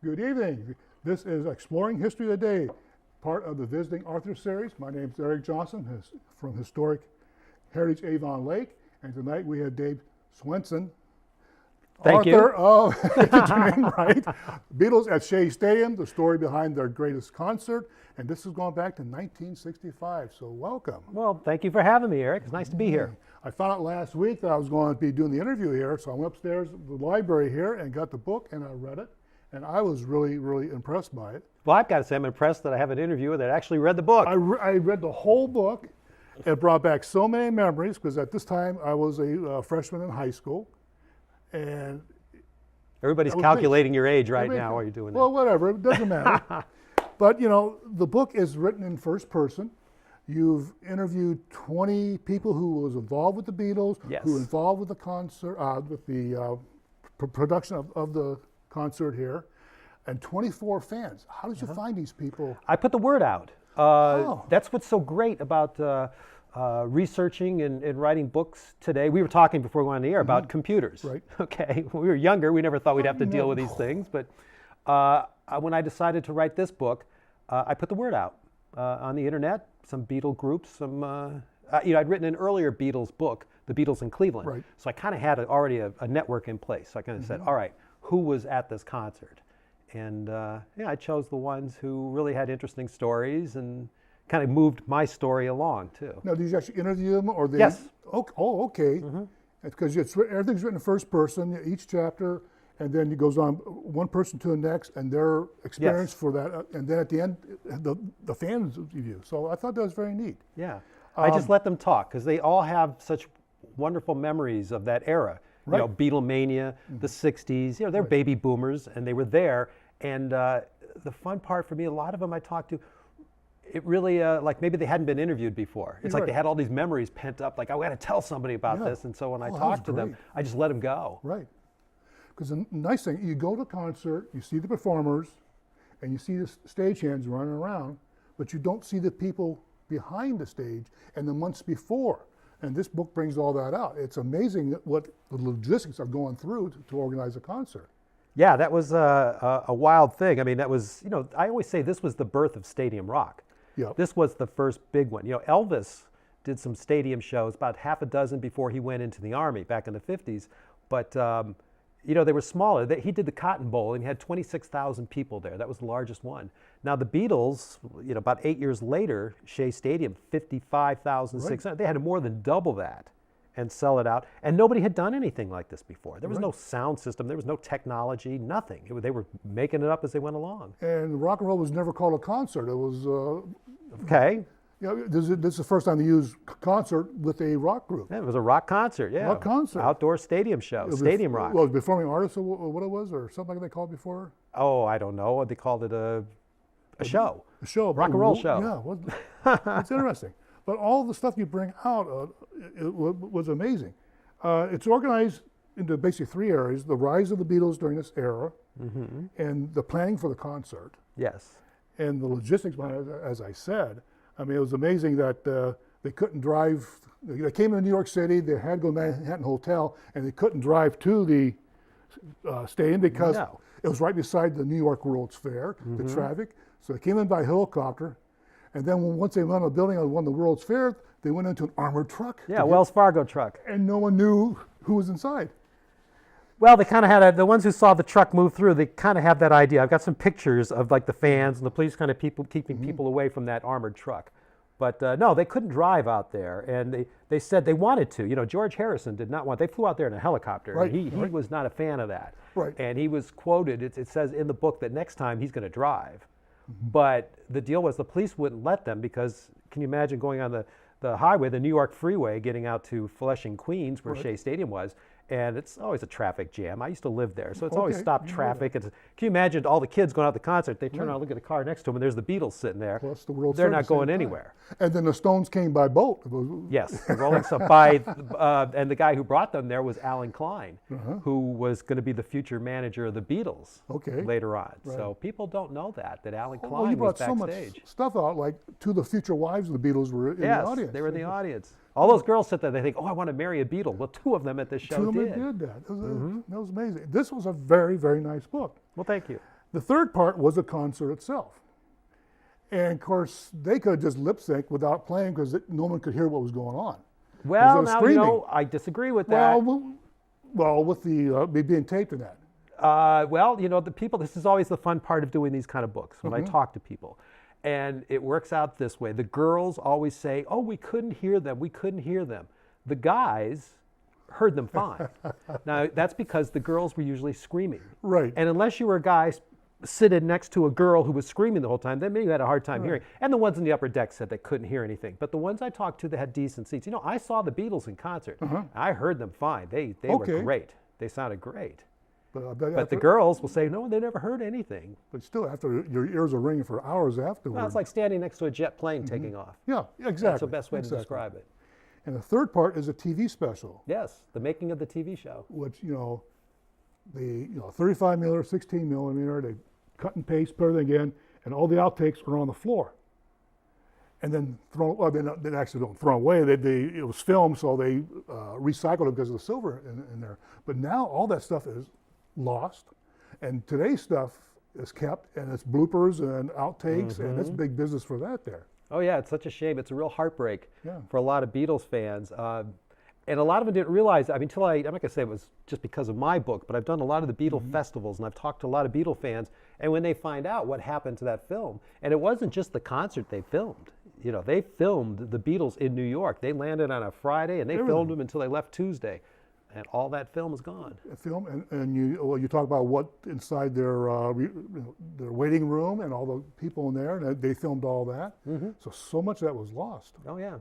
Good evening. This is Exploring History Today, part of the Visiting Arthur series. My name is Eric Johnson from Historic Heritage Avon Lake, and tonight we have Dave Schwensen, Thank author you. of, get your name right, Beatles at Shea Stadium, the story behind their greatest concert, and this is going back to 1965, so welcome. Well, thank you for having me, Eric. It's nice to be here. I found out last week that I was going to be doing the interview here, so I went upstairs to the library here and got the book and I read it, and I was really, really impressed by it. Well, I've got to say I'm impressed that I have an interviewer that actually read the book. I read the whole book. It brought back so many memories because at this time I was a freshman in high school, and Everybody's calculating your age right now while you're doing that. well, whatever, it doesn't matter. But you know, the book is written in first person. You've interviewed 20 people who was involved with the Beatles, Yes. who were involved with the concert, with the production of the concert here, and 24 fans. How did you find these people? I put the word out. That's what's so great about researching and writing books today. We were talking before we went on the air about computers. Right. Okay. When we were younger, we never thought we'd have to deal with these things. But when I decided to write this book, I put the word out on the internet. Some Beatle groups, I'd written an earlier Beatles book, The Beatles in Cleveland. Right. So I kind of had already a network in place. So I kind of said, all right, who was at this concert? And I chose the ones who really had interesting stories and kind of moved my story along too. Now, did you actually interview them, or they? Yes. Oh, okay. Because everything's written in first person, each chapter, and then it goes on one person to the next, and their experience for that, and then at the end, the fans review. So I thought that was very neat. Yeah. I just let them talk because they all have such wonderful memories of that era. Right. You know, Beatlemania, the 60s, they're baby boomers and they were there. And the fun part for me, a lot of them I talked to, it really, like maybe they hadn't been interviewed before. It's like they had all these memories pent up, like I got to tell somebody about this. And so when I talked to them, I just let them go. Right. Because the nice thing, you go to a concert, you see the performers, and you see the stagehands running around, but you don't see the people behind the stage and the months before. And this book brings all that out. It's amazing what the logistics are going through to organize a concert. Yeah, that was a wild thing. I mean, that was, I always say this was the birth of stadium rock. Yep. This was the first big one. Elvis did some stadium shows, about half a dozen before he went into the Army back in the 50s. But, they were smaller. He did the Cotton Bowl and he had 26,000 people there. That was the largest one. Now the Beatles, about 8 years later, Shea Stadium, 55,600. They had to more than double that and sell it out. And nobody had done anything like this before. There was no sound system. There was no technology, nothing. They were making it up as they went along. And rock and roll was never called a concert. It was... Okay. This is the first time they used concert with a rock group. Yeah, it was a rock concert, yeah. Rock concert. Outdoor stadium show, stadium rock. Well, performing artists or what it was, or something like they called it before? Oh, I don't know. They called it a show. A show. Rock and roll show. Yeah, it's interesting. But all the stuff you bring out was amazing. It's organized into basically three areas: the rise of the Beatles during this era, and the planning for the concert. Yes. And the logistics behind it, as I said. I mean, it was amazing that they couldn't drive. They came into New York City, they had to go to Manhattan Hotel, and they couldn't drive to the stadium because it was right beside the New York World's Fair, the traffic. So they came in by helicopter, and then once they went on a building and won the World's Fair, they went into an armored truck. Yeah, Wells Fargo truck. And no one knew who was inside. Well, they kind of had the ones who saw the truck move through, they kind of have that idea. I've got some pictures of like the fans and the police kind of keeping people away from that armored truck. But no, they couldn't drive out there. And they said they wanted to. George Harrison did not want, they flew out there in a helicopter. Right, and he was not a fan of that. Right. And he was quoted, it says in the book that next time he's going to drive. But the deal was the police wouldn't let them because, can you imagine going on the highway, the New York freeway, getting out to Flushing, Queens, where Shea Stadium was, and it's always a traffic jam. I used to live there, so it's always stopped traffic. Can you imagine all the kids going out to the concert? They turn around, look at the car next to them, and there's the Beatles sitting there. Plus the World They're Fair not going anywhere. And then the Stones came by boat. Yes, the Rolling Stones. And the guy who brought them there was Alan Klein, who was going to be the future manager of the Beatles later on. So people don't know that Alan Klein he was brought so backstage. much stuff out, like two of the future wives of the Beatles were in the audience. Yes, they were in the audience. All those girls sit there, they think, oh, I want to marry a Beatle. Well, two of them at this show Two of them did that. That was amazing. This was a very, very nice book. Well, thank you. The third part was the concert itself. And of course, they could just lip sync without playing because no one could hear what was going on. Well, was now, screaming. I disagree with that. Well, with the being taped in that. Well, the people, this is always the fun part of doing these kind of books when I talk to people. And it works out this way. The girls always say, oh, we couldn't hear them. We couldn't hear them. The guys heard them fine. Now, that's because the girls were usually screaming. Right. And unless you were a guy sitting next to a girl who was screaming the whole time, then maybe you had a hard time hearing. And the ones in the upper deck said they couldn't hear anything. But the ones I talked to that had decent seats, I saw the Beatles in concert. I heard them fine. They were great. They sounded great. But the girls will say, no, they never heard anything. But still, after your ears are ringing for hours afterwards. Well, it's like standing next to a jet plane taking off. Yeah, exactly. That's the best way to describe it. And the third part is a TV special. Yes, the making of the TV show. Which, the 35 millimeter, 16 millimeter, they cut and paste, put everything in, and all the outtakes are on the floor. And then they actually don't throw away. It was filmed, so they recycled it because of the silver in there. But now all that stuff is lost, and today's stuff is kept, and it's bloopers and outtakes, and it's big business for that there. Oh yeah, it's such a shame. It's a real heartbreak for a lot of Beatles fans. And a lot of them didn't realize, I'm not going to say it was just because of my book, but I've done a lot of the Beatle festivals, and I've talked to a lot of Beatle fans, and when they find out what happened to that film, and it wasn't just the concert they filmed. They filmed the Beatles in New York. They landed on a Friday, and they filmed them until they left Tuesday. And all that film is gone. Film, and you talk about what inside their waiting room and all the people in there, and they filmed all that. So much of that was lost. Oh yeah,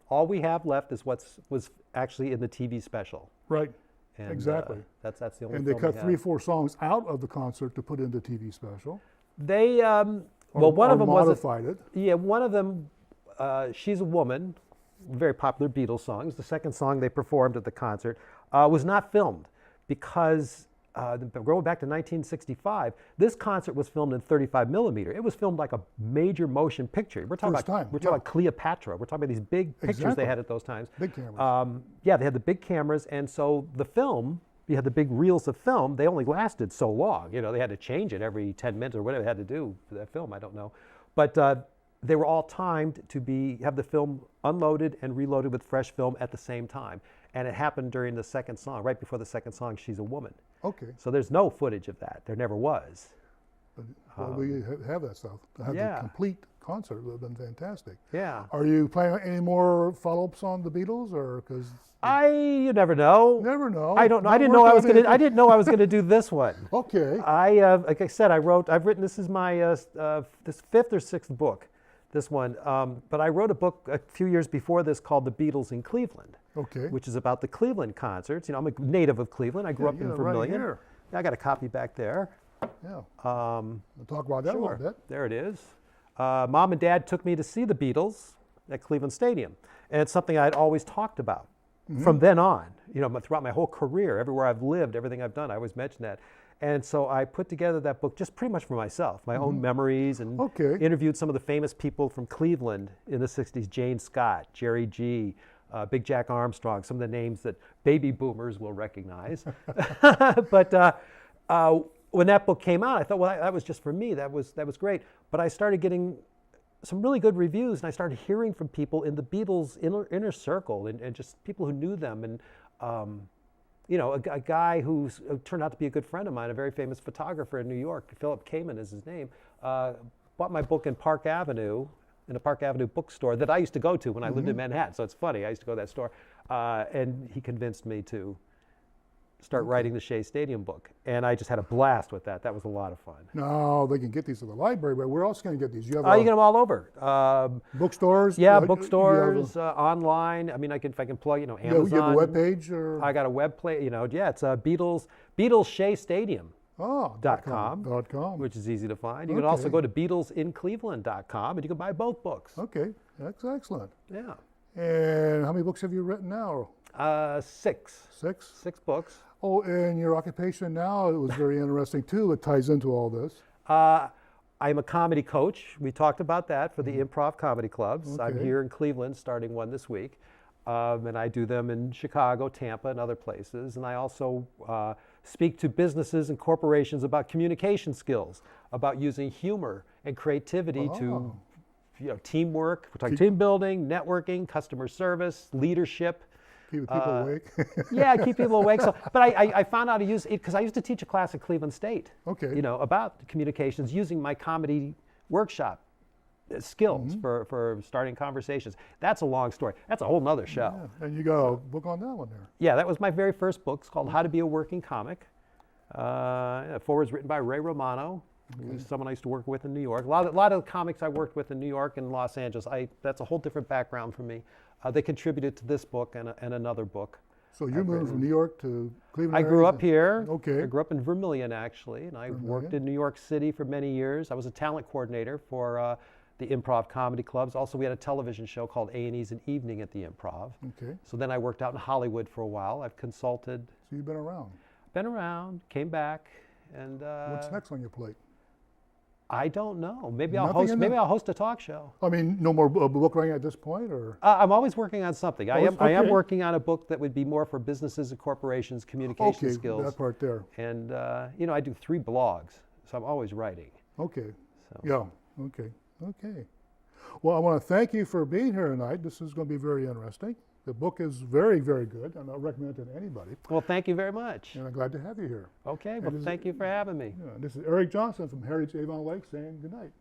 all we have left is was actually in the TV special. Right. And, exactly. That's the only. And they film cut we 3-4 songs out of the concert to put in the TV special. They one of them modified it. Yeah, one of them. She's a Woman, very popular Beatles song. It was the second song they performed at the concert. Was not filmed because going back to 1965, this concert was filmed in 35 millimeter. It was filmed like a major motion picture. We're talking about Cleopatra. We're talking about these big pictures they had at those times. Big cameras. Yeah, they had the big cameras, and so the film, you had the big reels of film. They only lasted so long. They had to change it every 10 minutes or whatever they had to do for that film. I don't know, but they were all timed to have the film unloaded and reloaded with fresh film at the same time. And it happened during the second song, right before the second song, She's a Woman. Okay. So there's no footage of that. There never was. Well, we have that stuff. To have the complete concert would have been fantastic. Yeah. Are you planning any more follow-ups on the Beatles, or because? You never know. Never know. I don't know. I didn't know I was gonna do this one. Okay. Like I said, I've written. This is my this fifth or sixth book. This one, but I wrote a book a few years before this called The Beatles in Cleveland, which is about the Cleveland concerts. I'm a native of Cleveland. I grew up in Vermilion. Right here. I got a copy back there. Yeah. We'll talk about that a little bit. There it is. Mom and Dad took me to see the Beatles at Cleveland Stadium, and it's something I'd always talked about from then on. Throughout my whole career, everywhere I've lived, everything I've done, I always mention that. And so I put together that book just pretty much for myself, my own memories, and interviewed some of the famous people from Cleveland in the 60s, Jane Scott, Jerry G., Big Jack Armstrong, some of the names that baby boomers will recognize. But when that book came out, I thought, well, that was just for me. That was great. But I started getting some really good reviews, and I started hearing from people in the Beatles' inner circle and just people who knew them. And a guy who turned out to be a good friend of mine, a very famous photographer in New York, Philip Kamen is his name, bought my book in Park Avenue, in a Park Avenue bookstore that I used to go to when I lived in Manhattan. So it's funny, I used to go to that store. And he convinced me to start writing the Shea Stadium book. And I just had a blast with that. That was a lot of fun. No, they can get these at the library, but where else can you get these? You get them all over. Bookstores? Yeah, bookstores, online. I mean, if I can plug, Amazon. You have a web page? Or? I got a web play, it's Beatles Shea Stadium. .com, which is easy to find. You can also go to BeatlesInCleveland.com, and you can buy both books. Okay, that's excellent. Yeah. And how many books have you written now? 6. 6? 6 books. Oh, and your occupation now, it was very interesting too. It ties into all this. I'm a comedy coach. We talked about that for the improv comedy clubs. I'm here in Cleveland starting one this week. And I do them in Chicago, Tampa, and other places. And I also speak to businesses and corporations about communication skills, about using humor and creativity to, teamwork. We're talking team building, networking, customer service, leadership. Keep people awake. Yeah, keep people awake. So, but I found out how to use it because I used to teach a class at Cleveland State. Okay. About communications using my comedy workshop skills for starting conversations. That's a long story. That's a whole nother show. Yeah. And you got a book on that one there. Yeah, that was my very first book. It's called How to Be a Working Comic. Foreword's written by Ray Romano, who's someone I used to work with in New York. A lot of the comics I worked with in New York and Los Angeles, that's a whole different background for me. They contributed to this book and another book. So you moved from New York to Cleveland? I grew up here. Okay. I grew up in Vermillion, actually, and I worked in New York City for many years. I was a talent coordinator for the improv comedy clubs. Also, we had a television show called A&E's an Evening at the Improv. Okay. So then I worked out in Hollywood for a while. I've consulted. So you've been around. Been around, came back, and What's next on your plate? I don't know. Maybe I'll Nothing host. Maybe I'll host a talk show. I mean, no more book writing at this point, or? I'm always working on something. I am Okay. working on a book that would be more for businesses and corporations, communication skills. that part there. And I do 3 blogs, so I'm always writing. Okay. So. Yeah. Okay. Okay. Well, I want to thank you for being here tonight. This is going to be very interesting. The book is very, very good, and I'll recommend it to anybody. Well, thank you very much. And I'm glad to have you here. Okay. Well, thank you for having me. Yeah, this is Eric Johnson from Heritage Avon Lake saying good night.